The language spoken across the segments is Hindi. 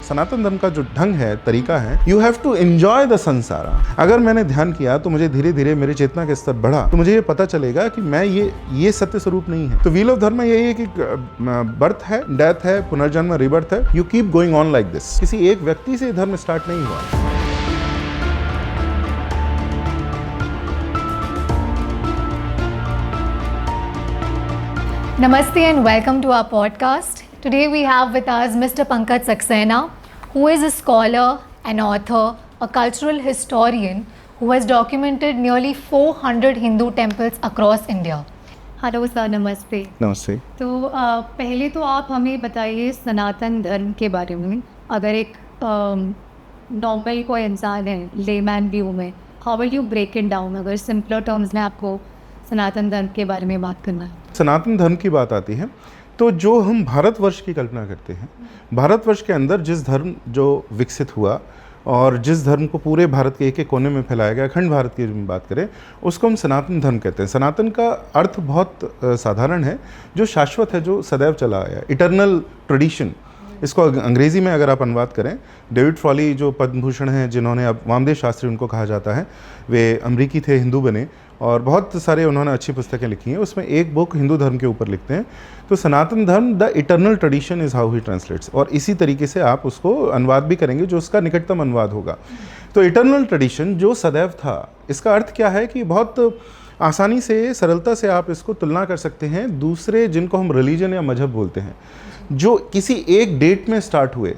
सनातन धर्म का जो ढंग है, तरीका है, you have to enjoy the samsara. अगर मैंने ध्यान किया तो मुझे धीरे धीरे मेरे चेतना का स्तर बढ़ा, तो मुझे ये पता चलेगा कि मैं ये सत्य स्वरूप नहीं है। तो व्हील ऑफ धर्म यही है कि बर्थ है, डेथ है, पुनर्जन्म, रिबर्थ है, you keep going on like this. किसी एक व्यक्ति से धर्म स्टार्ट नहीं हुआ। Namaste and welcome to our podcast. Today we have with us Mr. Pankaj Saxena, who is a scholar, an author, a cultural historian who has documented nearly 400 Hindu temples across India. Hello sir, नमस्ते। नमस्ते। तो पहले तो आप हमें बताइए सनातन धर्म के बारे में। अगर एक नॉर्मल कोई इंसान है, लेमैन व्यू में, how will you break it down अगर सिंपलर टर्म्स में आपको सनातन धर्म के बारे में बात करना है? सनातन धर्म की बात आती है तो जो हम भारतवर्ष की कल्पना करते हैं, भारतवर्ष के अंदर जिस धर्म जो विकसित हुआ और जिस धर्म को पूरे भारत के एक एक कोने में फैलाया गया, अखंड भारत की बात करें, उसको हम सनातन धर्म कहते हैं। सनातन का अर्थ बहुत साधारण है, जो शाश्वत है, जो सदैव चला आया, इटर्नल ट्रेडिशन। इसको अंग्रेज़ी में अगर आप अनुवाद करें, डेविड फ्रॉली जो पद्म भूषण हैं, जिन्होंने, अब वामदेव शास्त्री उनको कहा जाता है, वे अमरीकी थे, हिंदू बने और बहुत सारे उन्होंने अच्छी पुस्तकें लिखी हैं। उसमें एक बुक हिंदू धर्म के ऊपर लिखते हैं। तो सनातन धर्म the eternal tradition is how he translates, और इसी तरीके से आप उसको अनुवाद भी करेंगे जो उसका निकटतम अनुवाद होगा। तो इटर्नल ट्रेडिशन जो सदैव था, इसका अर्थ क्या है कि बहुत आसानी से, सरलता से आप इसको तुलना कर सकते हैं दूसरे जिनको हम रिलीजन या मजहब बोलते हैं, जो किसी एक डेट में स्टार्ट हुए,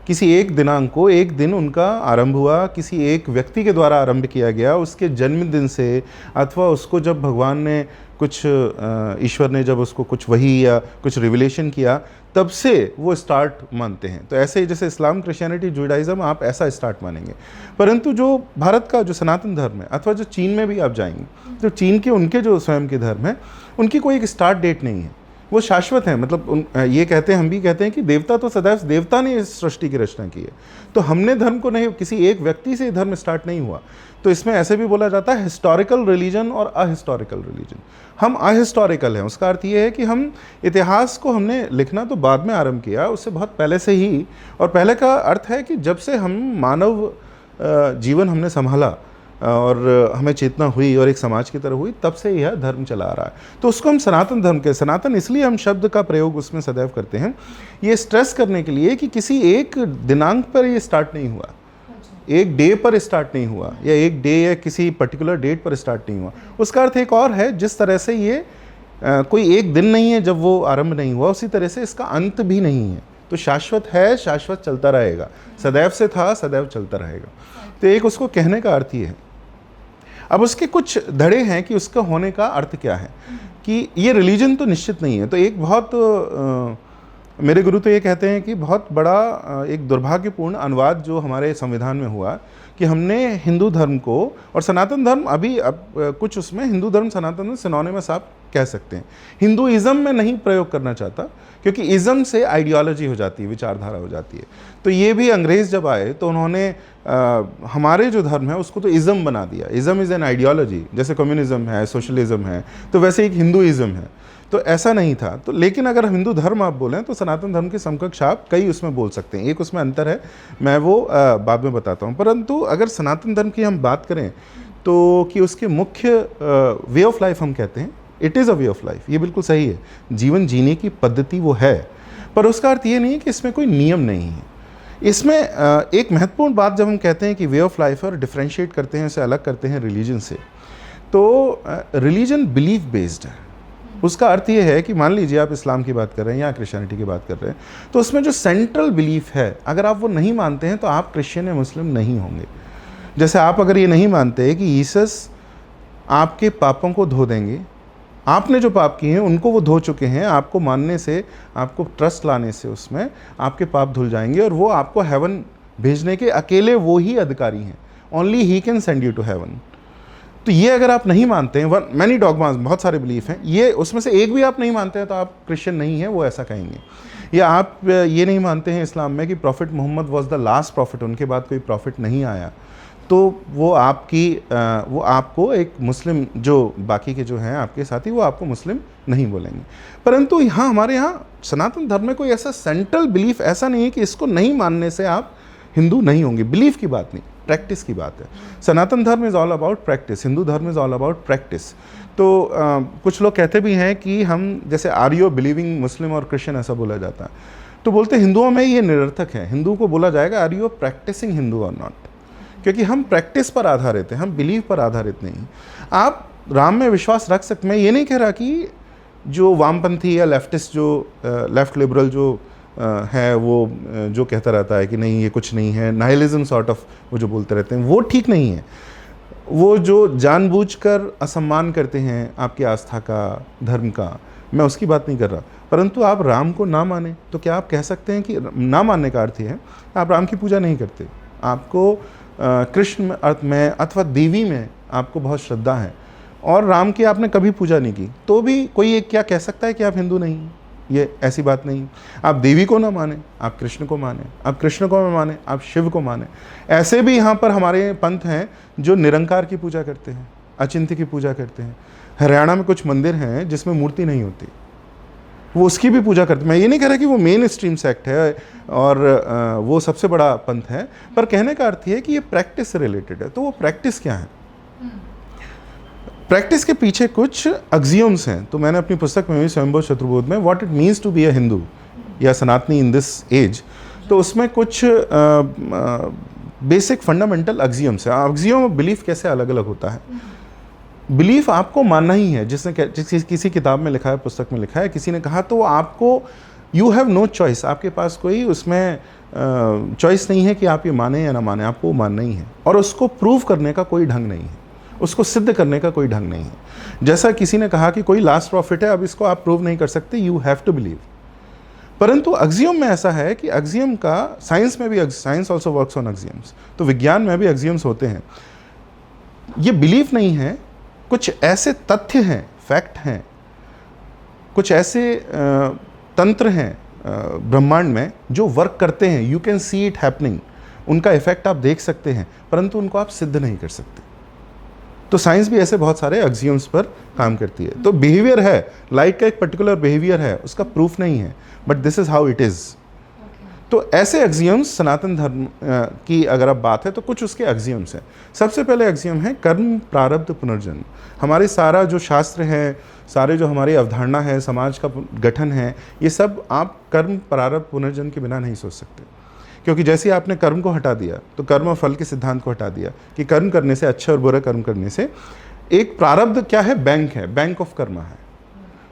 किसी एक दिनांक को, एक दिन उनका आरंभ हुआ, किसी एक व्यक्ति के द्वारा आरंभ किया गया, उसके जन्मदिन से, अथवा उसको जब भगवान ने कुछ, ईश्वर ने जब उसको कुछ वही या कुछ रिविलेशन किया, तब से वो स्टार्ट मानते हैं। तो ऐसे ही जैसे इस्लाम, क्रिश्चियनिटी, जुडाइज़म, आप ऐसा स्टार्ट मानेंगे। परंतु जो भारत का जो सनातन धर्म है, अथवा जो चीन में भी आप जाएंगे, तो चीन के उनके जो स्वयं के धर्म है, उनकी कोई एक स्टार्ट डेट नहीं है, वो शाश्वत है। मतलब ये कहते हैं, हम भी कहते हैं कि देवता तो सदैव, देवता ने इस सृष्टि की रचना की है। तो हमने धर्म को नहीं, किसी एक व्यक्ति से धर्म स्टार्ट नहीं हुआ। तो इसमें ऐसे भी बोला जाता है हिस्टोरिकल रिलीजन और अहिस्टोरिकल रिलीजन। हम अहिस्टोरिकल हैं, उसका अर्थ ये है कि हम इतिहास को हमने लिखना तो बाद में आरंभ किया, उससे बहुत पहले से ही। और पहले का अर्थ है कि जब से हम मानव जीवन हमने संभाला और हमें चेतना हुई और एक समाज की तरह हुई, तब से यह धर्म चला आ रहा है। तो उसको हम सनातन धर्म के, सनातन इसलिए हम शब्द का प्रयोग उसमें सदैव करते हैं, ये स्ट्रेस करने के लिए कि किसी एक दिनांक पर ये स्टार्ट नहीं हुआ, एक डे पर स्टार्ट नहीं हुआ, या एक डे या किसी पर्टिकुलर डेट पर स्टार्ट नहीं हुआ। उसका अर्थ एक और है, जिस तरह से ये कोई एक दिन नहीं है जब वो आरंभ नहीं हुआ, उसी तरह से इसका अंत भी नहीं है। तो शाश्वत है, शाश्वत चलता रहेगा, सदैव से था, सदैव चलता रहेगा। तो एक उसको कहने का अर्थ ये है। अब उसके कुछ धड़े हैं कि उसका होने का अर्थ क्या है, कि ये रिलीजन तो निश्चित नहीं है। तो एक बहुत मेरे गुरु तो ये कहते हैं कि बहुत बड़ा एक दुर्भाग्यपूर्ण अनुवाद जो हमारे संविधान में हुआ, कि हमने हिंदू धर्म को और सनातन धर्म, अभी अब कुछ उसमें हिंदू धर्म, सनातन धर्म सिनोनिमस आप कह सकते हैं। हिंदुइज्म में नहीं प्रयोग करना चाहता, क्योंकि इज़म से आइडियोलॉजी हो जाती है, विचारधारा हो जाती है। तो ये भी अंग्रेज़ जब आए तो उन्होंने हमारे जो धर्म है उसको तो इज़म बना दिया। इज़म इज़ एन आइडियोलॉजी, जैसे कम्युनिज्म है, सोशलिज्म है, तो वैसे एक हिंदुइज्म है। तो ऐसा नहीं था। तो लेकिन अगर हिंदू धर्म आप बोलें तो सनातन धर्म के समकक्ष आप कई उसमें बोल सकते हैं। एक उसमें अंतर है, मैं वो बाद में बताता हूँ। परंतु अगर सनातन धर्म की हम बात करें तो कि उसके मुख्य वे ऑफ लाइफ हम कहते हैं, it is a way of life. ये बिल्कुल सही है, जीवन जीने की पद्धति वो है, पर उसका अर्थ ये नहीं है कि इसमें कोई नियम नहीं है। इसमें एक महत्वपूर्ण बात जब हम कहते हैं कि वे ऑफ लाइफ और डिफ्रेंशिएट करते हैं, इसे अलग करते हैं रिलीजन से, तो रिलीजन बिलीफ बेस्ड है। उसका अर्थ ये है कि मान लीजिए आप इस्लाम की बात कर रहे हैं या क्रिश्चियनिटी की बात कर रहे हैं, तो उसमें जो सेंट्रल बिलीफ है, अगर आप वो नहीं मानते हैं तो आप क्रिश्चियन या मुस्लिम नहीं होंगे। जैसे आप अगर ये नहीं मानते कि यीसस आपके पापों को धो देंगे, आपने जो पाप किए हैं उनको वो धो चुके हैं, आपको मानने से, आपको ट्रस्ट लाने से उसमें आपके पाप धुल जाएंगे और वो आपको हेवन भेजने के अकेले वो ही अधिकारी हैं। Only he can send you to heaven. तो ये अगर आप नहीं मानते हैं, मैनी डॉगमास, बहुत सारे बिलीफ हैं, ये उसमें से एक भी आप नहीं मानते हैं तो आप क्रिश्चियन नहीं हैं, वो ऐसा कहेंगे। या आप ये नहीं मानते हैं इस्लाम में कि prophet Muhammad was the last prophet, उनके बाद कोई प्रॉफिट नहीं आया, तो वो आपको एक मुस्लिम, जो बाकी के जो हैं आपके साथी, वो आपको मुस्लिम नहीं बोलेंगे। परंतु यहाँ हमारे यहाँ सनातन धर्म में कोई ऐसा सेंट्रल बिलीफ ऐसा नहीं है कि इसको नहीं मानने से आप हिंदू नहीं होंगे। बिलीफ की बात नहीं, प्रैक्टिस की बात है। सनातन धर्म is all about practice, Hindu धर्म इज़ ऑल अबाउट प्रैक्टिस। तो कुछ लोग कहते भी हैं कि हम, जैसे आर यू बिलीविंग मुस्लिम और क्रिश्चियन, ऐसा बोला जाता है, तो बोलते हिंदुओं में ये निरर्थक है। हिंदू को बोला जाएगा आर यू प्रैक्टिसिंग हिंदू और नॉट, क्योंकि हम प्रैक्टिस पर आधारित हैं, हम बिलीव पर आधारित नहीं। आप राम में विश्वास रख सकते, मैं ये नहीं कह रहा कि जो वामपंथी या लेफ्टिस्ट, जो लेफ्ट लिबरल जो है, वो जो कहता रहता है कि नहीं ये कुछ नहीं है, नाइलिज्म सॉर्ट ऑफ वो जो बोलते रहते हैं, वो ठीक नहीं है। वो जो जानबूझकर असम्मान करते हैं आपकी आस्था का, धर्म का, मैं उसकी बात नहीं कर रहा। परंतु आप राम को ना माने तो क्या आप कह सकते हैं कि ना मानने का अर्थ है आप राम की पूजा नहीं करते, आपको कृष्ण अर्थ में अथवा देवी में आपको बहुत श्रद्धा है और राम की आपने कभी पूजा नहीं की, तो भी कोई एक क्या कह सकता है कि आप हिंदू नहीं? ये ऐसी बात नहीं। आप देवी को ना माने, आप कृष्ण को माने, आप कृष्ण को ना माने, आप शिव को माने। ऐसे भी यहाँ पर हमारे पंथ हैं जो निरंकार की पूजा करते हैं, अचिंत्य की पूजा करते हैं। हरियाणा में कुछ मंदिर हैं जिसमें मूर्ति नहीं होती, वो उसकी भी पूजा करते हैं। मैं ये नहीं कह रहा कि वो मेन स्ट्रीम सेक्ट है और वो सबसे बड़ा पंथ है, पर कहने का अर्थ ये है कि ये प्रैक्टिस से रिलेटेड है। तो वो प्रैक्टिस क्या है? प्रैक्टिस के पीछे कुछ एक्सियोम्स हैं। तो मैंने अपनी पुस्तक में भी स्वयंभू शत्रुबोध में what it means to be a Hindu या सनातनी इन दिस एज, तो उसमें कुछ बेसिक फंडामेंटल एक्सियोम्स हैं। एक्सियोम ऑफ बिलीफ कैसे अलग अलग होता है? बिलीफ आपको मानना ही है, जिसने किसी किताब में लिखा है, पुस्तक में लिखा है, किसी ने कहा, तो आपको यू हैव नो चॉइस, आपके पास कोई उसमें चॉइस नहीं है कि आप ये माने या ना माने, आपको मानना ही है। और उसको प्रूव करने का कोई ढंग नहीं है, उसको सिद्ध करने का कोई ढंग नहीं है। जैसा किसी ने कहा कि कोई लास्ट प्रॉफिट है, अब इसको आप प्रूव नहीं कर सकते, यू हैव टू बिलीव। परंतु एक्सियोम में ऐसा है कि एक्सियोम का, साइंस में भी, साइंस ऑल्सो वर्क्स ऑन एक्सियोम्स, तो विज्ञान में भी एक्सियोम्स होते हैं। ये बिलीफ नहीं है, कुछ ऐसे तथ्य हैं, फैक्ट हैं, कुछ ऐसे तंत्र हैं ब्रह्मांड में जो वर्क करते हैं, you can see it happening, उनका इफेक्ट आप देख सकते हैं, परंतु उनको आप सिद्ध नहीं कर सकते। तो साइंस भी ऐसे बहुत सारे एक्सियोम्स पर काम करती है। तो बिहेवियर है, लाइट का एक पर्टिकुलर बिहेवियर है, उसका प्रूफ नहीं है, but this is how it is. तो ऐसे एक्सियोम्स सनातन धर्म की अगर अब बात है तो कुछ उसके एक्सियोम्स हैं। सबसे पहले एक्सियोम है कर्म प्रारब्ध पुनर्जन्म। हमारे सारा जो शास्त्र है, सारे जो हमारी अवधारणा है, समाज का गठन है, ये सब आप कर्म प्रारब्ध पुनर्जन्म के बिना नहीं सोच सकते। क्योंकि जैसे आपने कर्म को हटा दिया तो कर्म और फल के सिद्धांत को हटा दिया कि कर्म करने से, अच्छे और बुरे कर्म करने से, एक प्रारब्ध क्या है? बैंक है, बैंक ऑफ कर्मा है।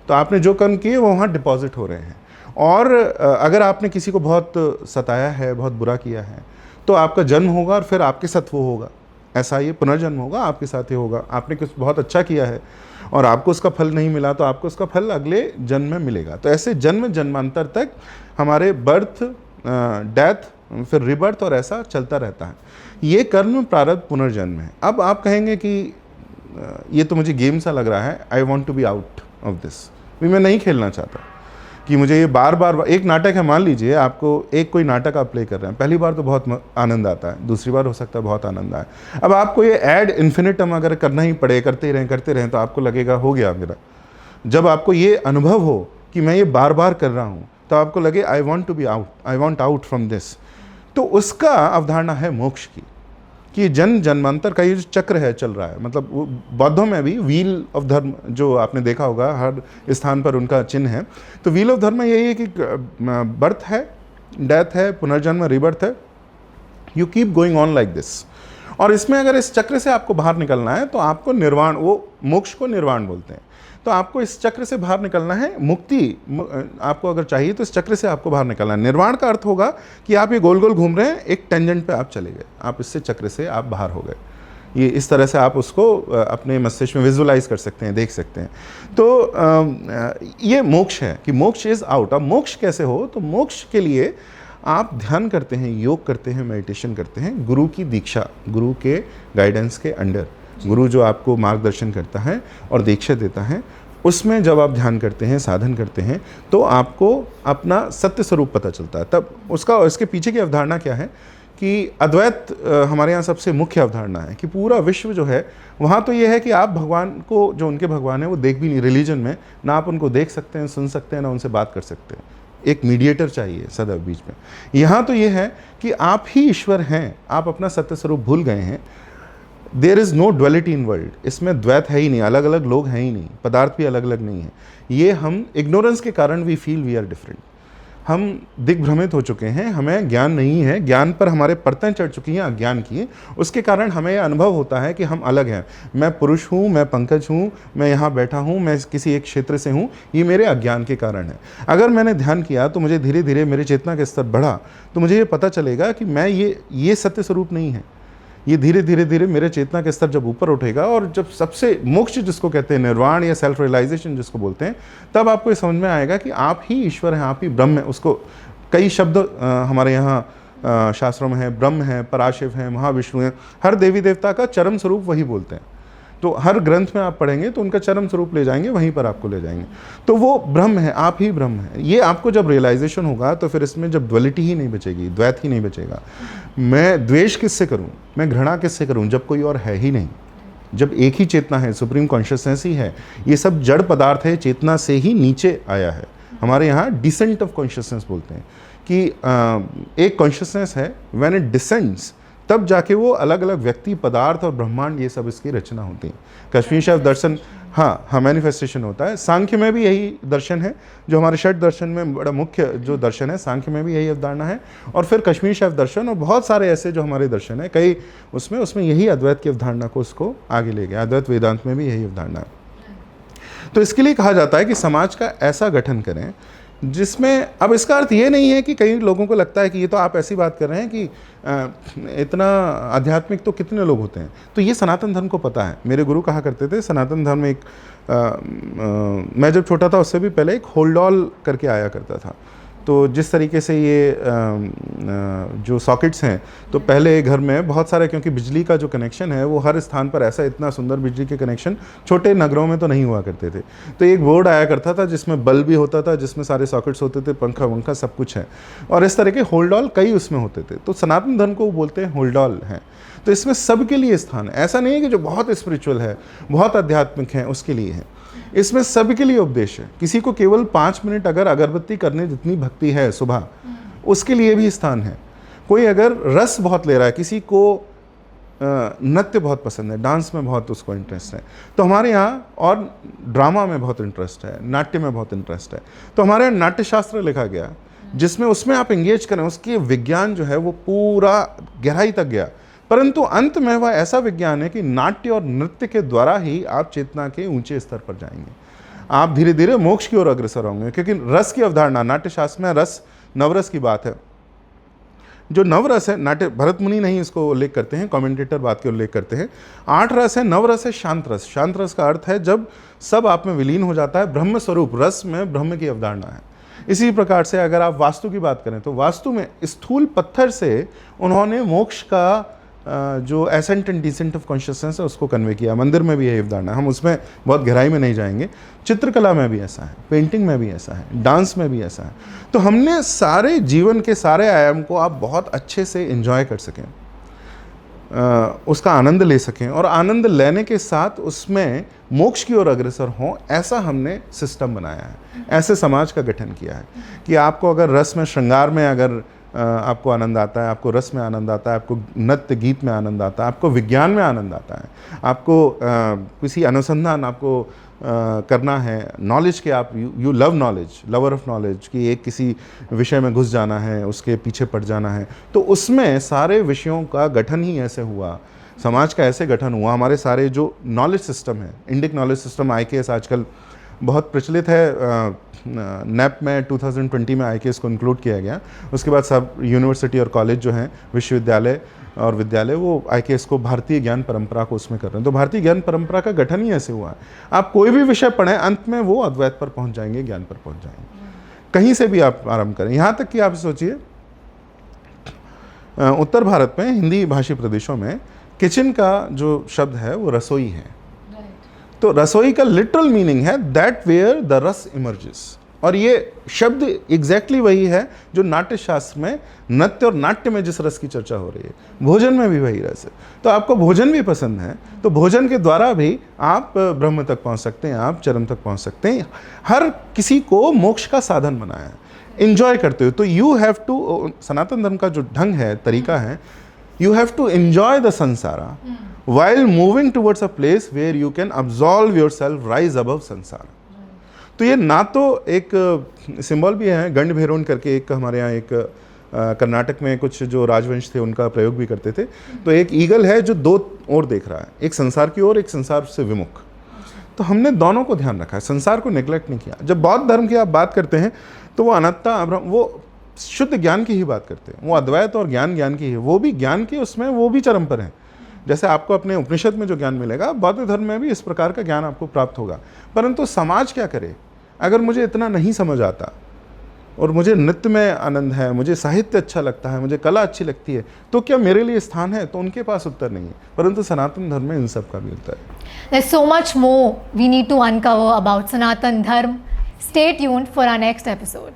तो आपने जो कर्म किए वो वहाँ डिपॉजिट हो रहे हैं। और अगर आपने किसी को बहुत सताया है, बहुत बुरा किया है, तो आपका जन्म होगा और फिर आपके साथ वो होगा, ऐसा ये पुनर्जन्म होगा, आपके साथ ही होगा। आपने कुछ बहुत अच्छा किया है और आपको उसका फल नहीं मिला, तो आपको उसका फल अगले जन्म में मिलेगा। तो ऐसे जन्म जन्मांतर तक हमारे बर्थ, डेथ, फिर रिबर्थ, और ऐसा चलता रहता है। ये कर्म प्रारब्ध पुनर्जन्म है। अब आप कहेंगे कि ये तो मुझे गेम सा लग रहा है, I want to be out of this, भी मैं नहीं खेलना चाहता कि मुझे ये बार बार, एक नाटक है, मान लीजिए आपको एक कोई नाटक आप प्ले कर रहे हैं, पहली बार तो बहुत आनंद आता है, दूसरी बार हो सकता है बहुत आनंद आए। अब आपको ये एड इन्फिनिटम अगर करना ही पड़े, करते रहें तो आपको लगेगा हो गया मेरा। जब आपको ये अनुभव हो कि मैं ये बार बार कर रहा हूँ, तो आपको लगे I want to be out, I want out from this, तो उसका अवधारणा है मोक्ष की, कि जन्म जन्मांतर का ये जो चक्र है चल रहा है। मतलब बौद्धों में भी व्हील ऑफ धर्म, जो आपने देखा होगा हर स्थान पर उनका चिन्ह है, तो व्हील ऑफ धर्म में यही है कि बर्थ है, डेथ है, पुनर्जन्म, रिबर्थ है, you keep going on like this. और इसमें अगर इस चक्र से आपको बाहर निकलना है तो आपको निर्वाण, वो मोक्ष को निर्वाण बोलते हैं, तो आपको इस चक्र से बाहर निकलना है। मुक्ति आपको अगर चाहिए तो इस चक्र से आपको बाहर निकलना है। निर्वाण का अर्थ होगा कि आप ये गोल गोल घूम रहे हैं, एक टेंजेंट पे आप चले गए, आप इससे चक्र से आप बाहर हो गए। ये इस तरह से आप उसको अपने मस्तिष्क में विजुअलाइज कर सकते हैं, देख सकते हैं। तो ये मोक्ष है कि मोक्ष इज आउट। अब मोक्ष कैसे हो? तो मोक्ष के लिए आप ध्यान करते हैं, योग करते हैं, मेडिटेशन करते हैं, गुरु की दीक्षा, गुरु के गाइडेंस के अंडर गुरु जो आपको मार्गदर्शन करता है और दीक्षा देता है, उसमें जब आप ध्यान करते हैं, साधन करते हैं, तो आपको अपना सत्य स्वरूप पता चलता है। तब उसका, इसके पीछे की अवधारणा क्या है कि अद्वैत हमारे यहाँ सबसे मुख्य अवधारणा है कि पूरा विश्व जो है, वहाँ तो ये है कि आप भगवान को, जो उनके भगवान है, वो देख भी नहीं, रिलीजन में ना आप उनको देख सकते हैं, सुन सकते हैं, ना उनसे बात कर सकते हैं, एक मीडिएटर चाहिए सदैव बीच में। यहाँ तो ये है कि आप ही ईश्वर हैं, आप अपना सत्य स्वरूप भूल गए हैं। There is no duality in world, इसमें द्वैत है ही नहीं, अलग अलग लोग हैं ही नहीं, पदार्थ भी अलग अलग नहीं है। ये हम इग्नोरेंस के कारण we feel we are different, हम दिग्भ्रमित हो चुके हैं, हमें ज्ञान नहीं है, ज्ञान पर हमारे परतें चढ़ चुकी हैं अज्ञान की, उसके कारण हमें यह अनुभव होता है कि हम अलग हैं। मैं पुरुष हूँ, मैं पंकज हूँ, मैं यहाँ बैठा हूँ, मैं किसी एक क्षेत्र से हूँ, ये मेरे अज्ञान के कारण है। अगर मैंने ध्यान किया तो मुझे धीरे धीरे मेरे चेतना का स्तर बढ़ा, तो मुझे ये पता चलेगा कि मैं ये सत्य स्वरूप नहीं है। ये धीरे धीरे धीरे मेरे चेतना का स्तर जब ऊपर उठेगा, और जब सबसे मोक्ष जिसको कहते हैं, निर्वाण या सेल्फ रियलाइजेशन जिसको बोलते हैं, तब आपको ये समझ में आएगा कि आप ही ईश्वर हैं, आप ही ब्रह्म हैं। उसको कई शब्द हमारे यहाँ शास्त्रों में है, ब्रह्म है, पराशिव है, महाविष्णु है, हर देवी देवता का चरम स्वरूप वही बोलते हैं। तो हर ग्रंथ में आप पढ़ेंगे तो उनका चरम स्वरूप ले जाएंगे, वहीं पर आपको ले जाएंगे। तो वो ब्रह्म है, आप ही ब्रह्म है। ये आपको जब रियलाइजेशन होगा तो फिर इसमें जब ड्वेलिटी ही नहीं बचेगी, द्वैत ही नहीं बचेगा। मैं द्वेष किससे करूं, मैं घृणा किससे करूं, जब कोई और है ही नहीं, जब एक ही चेतना है, सुप्रीम कॉन्शियसनेस ही है। ये सब जड़ पदार्थ है, चेतना से ही नीचे आया है। हमारे यहाँ डिसेंट ऑफ कॉन्शियसनेस बोलते हैं कि एक कॉन्शियसनेस है, व्हेन इट डिसेंड्स, तब जाके वो अलग अलग व्यक्ति, पदार्थ और ब्रह्मांड, ये सब इसकी रचना होती है। कश्मीर शैव दर्शन, हाँ मैनिफेस्टेशन होता है। सांख्य में भी यही दर्शन है, जो हमारे षट दर्शन में बड़ा मुख्य जो दर्शन है, सांख्य में भी यही अवधारणा है। और फिर कश्मीर शैव दर्शन और बहुत सारे ऐसे जो हमारे दर्शन है, कई उसमें यही अद्वैत की अवधारणा को उसको आगे ले गया। अद्वैत वेदांत में भी यही अवधारणा है। तो इसके लिए कहा जाता है कि समाज का ऐसा गठन करें जिसमें, अब इसका अर्थ ये नहीं है कि कई लोगों को लगता है कि ये तो आप ऐसी बात कर रहे हैं कि इतना आध्यात्मिक तो कितने लोग होते हैं। तो ये सनातन धर्म को पता है। मेरे गुरु कहा करते थे, सनातन धर्म में एक मैं जब छोटा था उससे भी पहले एक होल्डॉल करके आया करता था। तो जिस तरीके से ये जो सॉकेट्स हैं, तो पहले घर में बहुत सारे, क्योंकि बिजली का जो कनेक्शन है वो हर स्थान पर ऐसा इतना सुंदर बिजली के कनेक्शन छोटे नगरों में तो नहीं हुआ करते थे। तो एक बोर्ड आया करता था जिसमें बल्ब भी होता था, जिसमें सारे सॉकेट्स होते थे, पंखा वंखा सब कुछ है, और इस तरह के होल्डॉल कई उसमें होते थे। तो सनातन धर्म को वो बोलते हैं होल्डॉल हैं। तो इसमें सबके लिए स्थान है। ऐसा नहीं है कि जो बहुत स्पिरिचुअल है, बहुत आध्यात्मिक है, उसके लिए है। इसमें सबके लिए उपदेश है। किसी को केवल 5 मिनट अगर अगरबत्ती करने जितनी भक्ति है सुबह, उसके लिए भी स्थान है। कोई अगर रस बहुत ले रहा है, किसी को नृत्य बहुत पसंद है, डांस में बहुत उसको इंटरेस्ट है, तो हमारे यहाँ, और ड्रामा में बहुत इंटरेस्ट है, नाट्य में बहुत इंटरेस्ट है, तो हमारे यहाँ नाट्य शास्त्र लिखा गया, जिसमें उसमें आप एंगेज करें, उसकी विज्ञान जो है वो पूरा गहराई तक गया। परंतु अंत में वह ऐसा विज्ञान है कि नाट्य और नृत्य के द्वारा ही आप चेतना के ऊंचे स्तर पर जाएंगे। आप धीरे धीरे मोक्ष की ओर अग्रसर होंगे, क्योंकि रस की अवधारणा नाट्य शास्त्र में रस, नवरस की बात है। जो नवरस है, नाट्य भरत मुनि नहीं इसको उल्लेख करते हैं, कमेंटेटर बात के उल्लेख करते हैं। 8 रस है, नवरस है शांत रस। शांत रस का अर्थ है जब सब आप में विलीन हो जाता है, ब्रह्म स्वरूप। रस में ब्रह्म की अवधारणा है। इसी प्रकार से अगर आप वास्तु की बात करें, तो वास्तु में स्थूल पत्थर से उन्होंने मोक्ष का जो ascent and descent of consciousness है उसको कन्वे किया। मंदिर में भी यही अवधारणा, हम उसमें बहुत गहराई में नहीं जाएंगे। चित्रकला में भी ऐसा है, पेंटिंग में भी ऐसा है, डांस में भी ऐसा है। तो हमने सारे जीवन के सारे आयाम को आप बहुत अच्छे से एंजॉय कर सकें, उसका आनंद ले सकें, और आनंद लेने के साथ उसमें मोक्ष की ओर अग्रसर हों, ऐसा हमने सिस्टम बनाया है। ऐसे समाज का गठन किया है कि आपको अगर रस में, श्रृंगार में अगर आपको आनंद आता है, आपको रस में आनंद आता है, आपको नृत्य गीत में आनंद आता है, आपको विज्ञान में आनंद आता है, आपको किसी अनुसंधान आपको करना है, नॉलेज के, आप you love knowledge, lover of knowledge, कि एक किसी विषय में घुस जाना है, उसके पीछे पड़ जाना है, तो उसमें सारे विषयों का गठन ही ऐसे हुआ, समाज का ऐसे गठन हुआ। हमारे सारे जो नॉलेज सिस्टम है, इंडिक नॉलेज सिस्टम, IKS आजकल बहुत प्रचलित है। नैप में 2020 में IKS को इंक्लूड किया गया। उसके बाद सब यूनिवर्सिटी और कॉलेज जो हैं, विश्वविद्यालय और विद्यालय, वो IKS को, भारतीय ज्ञान परंपरा को उसमें कर रहे हैं। तो भारतीय ज्ञान परंपरा का गठन ही ऐसे हुआ है। आप कोई भी विषय पढ़ें, अंत में वो अद्वैत पर पहुंच जाएंगे, ज्ञान पर पहुंच जाएंगे। कहीं से भी आप आरंभ करें, यहाँ तक कि आप सोचिए उत्तर भारत में, हिंदी भाषी प्रदेशों में किचन का जो शब्द है वो रसोई है, तो रसोई का लिटरल मीनिंग है दैट वेयर द रस इमर्जेस, और ये शब्द एग्जैक्टली वही है जो नाट्य शास्त्र में, नृत्य और नाट्य में जिस रस की चर्चा हो रही है, भोजन में भी वही रस है। तो आपको भोजन भी पसंद है तो भोजन के द्वारा भी आप ब्रह्म तक पहुंच सकते हैं, आप चरम तक पहुंच सकते हैं। हर किसी को मोक्ष का साधन बनाया है, इंजॉय करते हो। तो यू हैव टू, सनातन धर्म का जो ढंग है, तरीका है, you have to enjoy the samsara while moving towards a place where you can absolve yourself, rise above samsara. तो ये ना तो एक सिंबल भी है, गंड भैरोन करके एक हमारे यहाँ एक कर्नाटक में कुछ जो राजवंश थे उनका प्रयोग भी करते थे। तो एक ईगल है जो दो ओर देख रहा है, एक संसार की ओर, एक संसार से विमुख। तो हमने दोनों को ध्यान रखा है, संसार को नेग्लेक्ट नहीं किया। जब बौद्ध धर्म की आप बात करते हैं तो वो अनंता, वो शुद्ध ज्ञान की ही बात करते हैं, वो अद्वैत और ज्ञान की है, वो भी ज्ञान की, उसमें वो भी चरम पर है। जैसे आपको अपने उपनिषद में जो ज्ञान मिलेगा, बौद्ध धर्म में भी इस प्रकार का ज्ञान आपको प्राप्त होगा। परंतु समाज क्या करे, अगर मुझे इतना नहीं समझ आता और मुझे नृत्य में आनंद है, मुझे साहित्य अच्छा लगता है, मुझे कला अच्छी लगती है, तो क्या मेरे लिए स्थान है? तो उनके पास उत्तर नहीं है। परंतु सनातन धर्म में इन सब का भी उत्तर है। There's so much more we need to uncover about Sanatan Dharma. Stay tuned for our next episode.